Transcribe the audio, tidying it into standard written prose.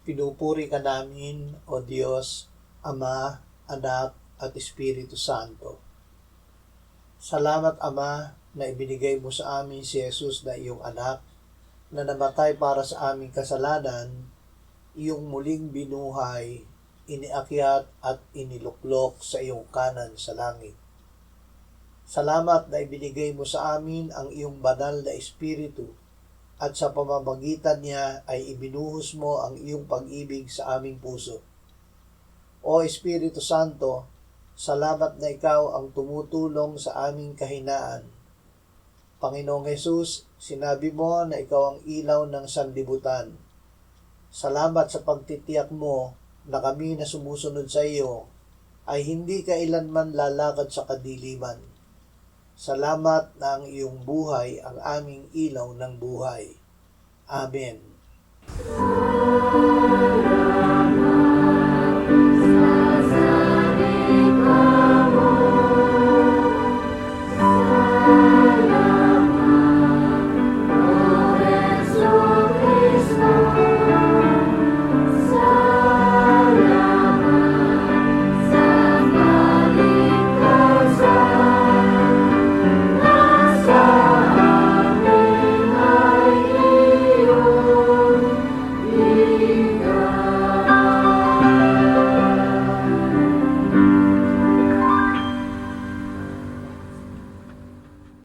Pinupuri ka namin, O Diyos, Ama, Anak, at Espiritu Santo. Salamat, Ama, na ibinigay mo sa amin si Jesus na iyong anak, na namatay para sa aming kasalanan, iyong muling binuhay, iniakyat at iniluklok sa iyong kanan sa langit. Salamat na ibinigay mo sa amin ang iyong banal na Espiritu, at sa pamamagitan niya ay ibinuhos mo ang iyong pag-ibig sa aming puso. O Espiritu Santo, salamat na ikaw ang tumutulong sa aming kahinaan. Panginoong Jesus, sinabi mo na ikaw ang ilaw ng sanlibutan. Salamat sa pagtitiyak mo na kami na sumusunod sa iyo ay hindi kailanman lalakad sa kadiliman. Salamat na ang iyong buhay ang aming ilaw ng buhay. Amen. Sa salita mo,